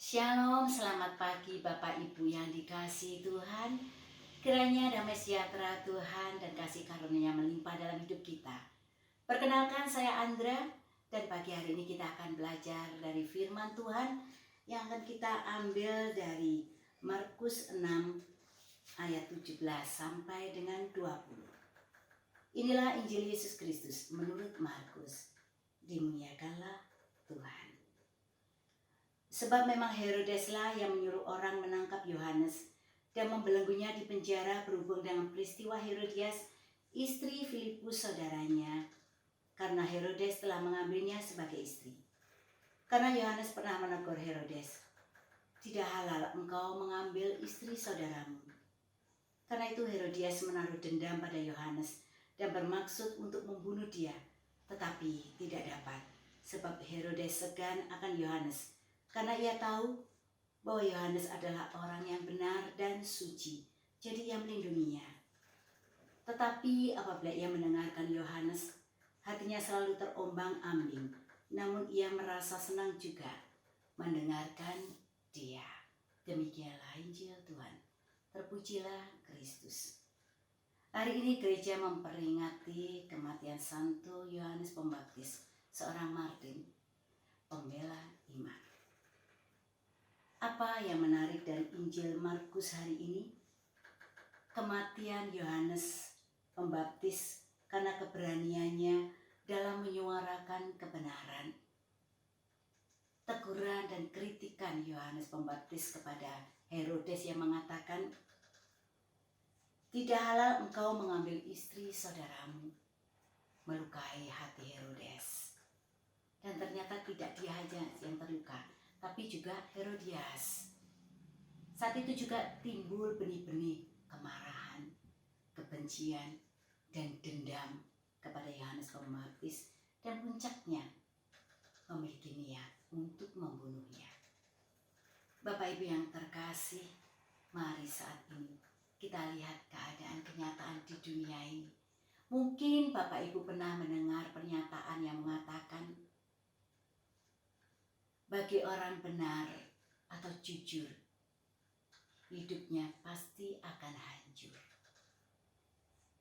Shalom, selamat pagi Bapak Ibu yang dikasihi Tuhan. Kiranya damai sejahtera Tuhan dan kasih karunia melimpah dalam hidup kita. Perkenalkan, saya Andra, dan pagi hari ini kita akan belajar dari firman Tuhan yang akan kita ambil dari Markus 6 ayat 17 sampai dengan 20. Inilah Injil Yesus Kristus menurut Markus. Dimuliakanlah Tuhan. Sebab memang Herodeslah yang menyuruh orang menangkap Yohanes dan membelenggunya di penjara berhubung dengan peristiwa Herodias, istri Filipus saudaranya, karena Herodes telah mengambilnya sebagai istri. Karena Yohanes pernah menegur Herodes, "Tidak halal engkau mengambil istri saudaramu." Karena itu Herodias menaruh dendam pada Yohanes dan bermaksud untuk membunuh dia, tetapi tidak dapat, sebab Herodes segan akan Yohanes, karena ia tahu bahwa Yohanes adalah orang yang benar dan suci, jadi ia melindunginya. Tetapi apabila ia mendengarkan Yohanes, hatinya selalu terombang-ambing, namun ia merasa senang juga mendengarkan dia. Demikianlah Injil Tuhan. Terpujilah Kristus. Hari ini gereja memperingati kematian Santo Yohanes Pembaptis, seorang martir, pembela iman. Apa yang menarik dari Injil Markus hari ini? Kematian Yohanes Pembaptis karena keberaniannya dalam menyuarakan kebenaran. Teguran dan kritikan Yohanes Pembaptis kepada Herodes yang mengatakan, "Tidak halal engkau mengambil istri saudaramu," melukai hati Herodes. Dan ternyata tidak dia saja yang terluka, tapi juga Herodias. Saat itu juga timbul benih-benih kemarahan, kebencian, dan dendam kepada Yohanes Pembaptis, dan puncaknya memiliki niat untuk membunuhnya. Bapak Ibu yang terkasih, mari saat ini kita lihat keadaan kenyataan di dunia ini. Mungkin Bapak Ibu pernah mendengar pernyataan yang mengatakan, bagi orang benar atau jujur, hidupnya pasti akan hancur.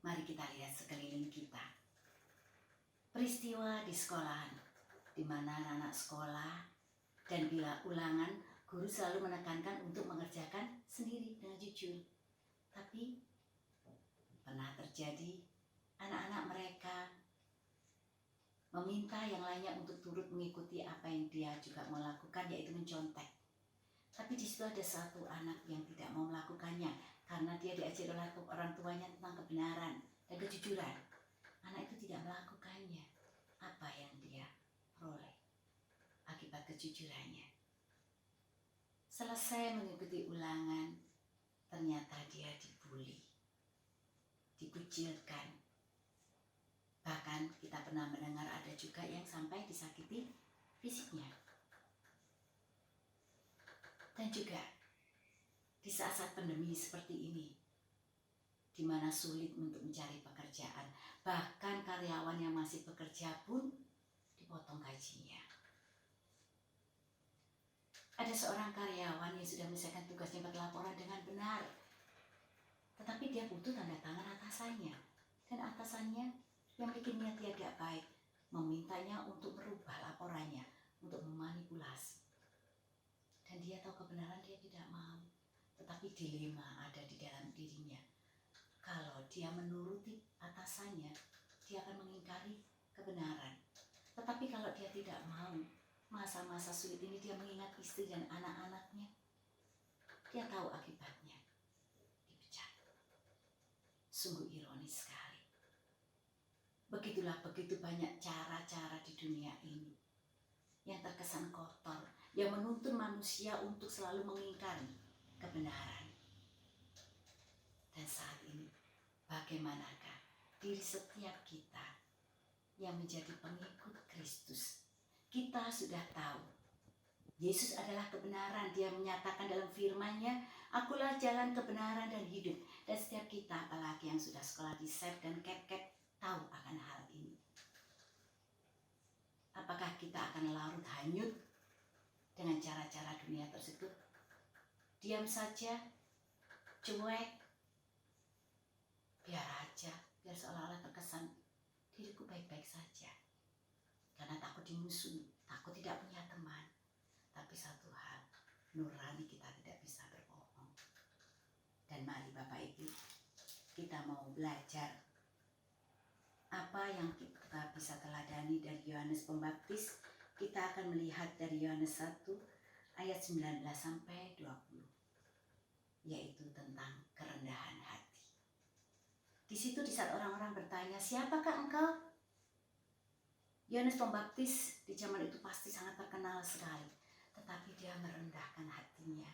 Mari kita lihat sekeliling kita. Peristiwa di sekolahan, di mana anak sekolah dan bila ulangan, guru selalu menekankan untuk mengerjakan sendiri dengan jujur. Tapi pernah terjadi anak-anak mereka meminta yang lainnya untuk turut mengikuti apa yang dia juga mau lakukan, yaitu mencontek. Tapi di situ ada satu anak yang tidak mau melakukannya karena dia diajar oleh orang tuanya tentang kebenaran dan kejujuran. Anak itu tidak melakukannya. Apa yang dia peroleh akibat kejujurannya? Selesai mengikuti ulangan, ternyata dia dibully, dikucilkan. Bahkan kita pernah mendengar ada juga yang sampai disakiti fisiknya. Dan juga di saat-saat pandemi seperti ini, di mana sulit untuk mencari pekerjaan, bahkan karyawan yang masih bekerja pun dipotong gajinya. Ada seorang karyawan yang sudah menyelesaikan tugasnya berlaporan dengan benar, tetapi dia butuh tanda tangan atasannya, dan atasannya yang memiliki niat tidak baik memintanya untuk merubah laporannya, untuk memanipulasi. Dan dia tahu kebenaran, dia tidak mau. Tetapi dilema ada di dalam dirinya. Kalau dia menuruti atasannya, dia akan mengingkari kebenaran. Tetapi kalau dia tidak mau, masa-masa sulit ini dia mengingat istri dan anak-anaknya, dia tahu akibatnya, dipecat. Sungguh ironis sekali. Begitulah begitu banyak cara-cara di dunia ini yang terkesan kotor, yang menuntun manusia untuk selalu mengingkari kebenaran. Dan saat ini, bagaimanakah diri setiap kita yang menjadi pengikut Kristus? Kita sudah tahu Yesus adalah kebenaran. Dia menyatakan dalam firman-Nya, "Akulah jalan, kebenaran, dan hidup." Dan setiap kita, apalagi yang sudah sekolah di SEP dan KEP-KEP, tahu akan hal ini. Apakah kita akan larut hanyut dengan cara-cara dunia tersebut. Diam saja, cuek, biar aja, biar seolah-olah terkesan diriku baik-baik saja. Karena takut dimusuhi, takut tidak punya teman. Tapi satu hal, nurani kita tidak bisa berbohong. Dan mari Bapak Ibu, kita mau belajar apa yang kita bisa teladani dari Yohanes Pembaptis. Kita akan melihat dari Yohanes 1 ayat 19 sampai 20, yaitu tentang kerendahan hati. Di situ di saat orang-orang bertanya, siapakah engkau? Yohanes Pembaptis di zaman itu pasti sangat terkenal sekali, tetapi dia merendahkan hatinya.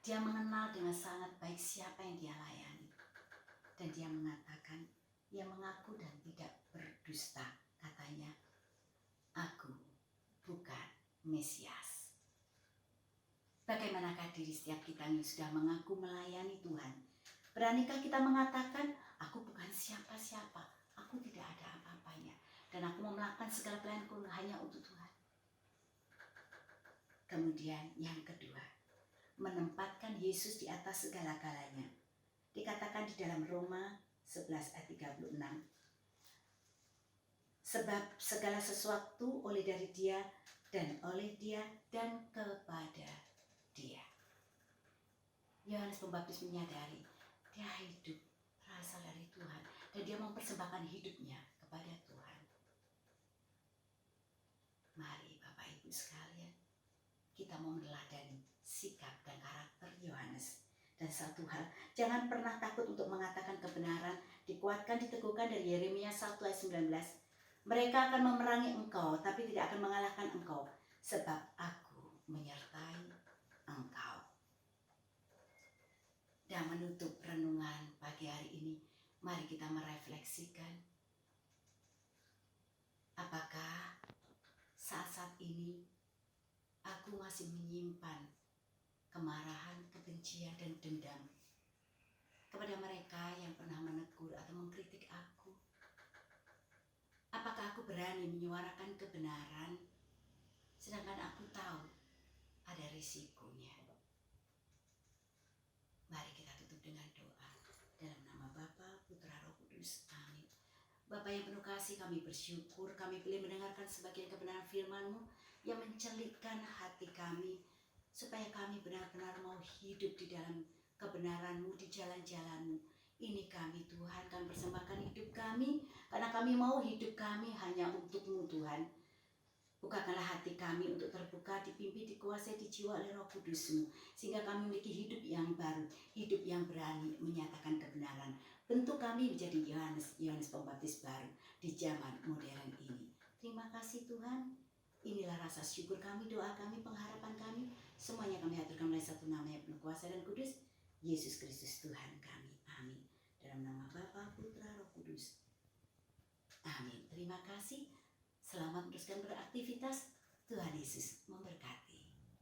Dia mengenal dengan sangat baik siapa yang dia layani. Dan dia mengatakan, ia mengaku dan tidak berdusta, katanya, aku bukan Mesias. Bagaimanakah diri setiap kita yang sudah mengaku melayani Tuhan? Beranikah kita mengatakan, aku bukan siapa-siapa, aku tidak ada apa-apanya, dan aku mau melakukan segala pelayananku hanya untuk Tuhan. Kemudian yang kedua, menempatkan Yesus di atas segala-galanya. Dikatakan di dalam Roma 11 ayat 36. Sebab segala sesuatu oleh dari Dia dan oleh Dia dan kepada Dia. Yohanes Pembaptis menyadari dia hidup berasal dari Tuhan dan dia mempersembahkan hidupnya kepada Tuhan. Mari Bapak Ibu sekalian, kita mau meneladani sikap dan karakter Yohanes. Dan satu hal, jangan pernah takut untuk mengatakan kebenaran, dikuatkan, diteguhkan dari Yeremia 1 ayat 19. Mereka akan memerangi engkau, tapi tidak akan mengalahkan engkau, sebab aku menyertai engkau. Dan menutup renungan pagi hari ini, mari kita merefleksikan. Apakah saat-saat ini aku masih menyimpan kemarahan, kebencian, dan dendam kepada mereka yang pernah menegur atau mengkritik aku? Apakah aku berani menyuarakan kebenaran sedangkan aku tahu ada risikonya? Mari kita tutup dengan doa. Dalam nama Bapa, Putra, Roh Kudus. Amin. Bapa yang penuh kasih, kami bersyukur kami boleh mendengarkan sebagian kebenaran firman-Mu yang mencelikkan hati kami, supaya kami benar-benar mau hidup di dalam kebenaran-Mu, di jalan-jalan-Mu. Ini kami Tuhan, kami persembahkan hidup kami, karena kami mau hidup kami hanya untuk-Mu Tuhan. Bukakanlah hati kami untuk terbuka, dipimpin, dikuasai, dijiwa oleh Roh Kudus-Mu, sehingga kami memiliki hidup yang baru, hidup yang berani menyatakan kebenaran. Bentuk kami menjadi Yohanes Pembaptis baru di zaman modern ini. Terima kasih Tuhan. Inilah rasa syukur kami, doa kami, pengharapan kami. Semuanya kami haturkan melalui satu nama yang penuh kuasa dan kudus, Yesus Kristus Tuhan kami. Amin. Dalam nama Bapa, Putra, Roh Kudus. Amin. Terima kasih. Selamat meneruskan beraktivitas. Tuhan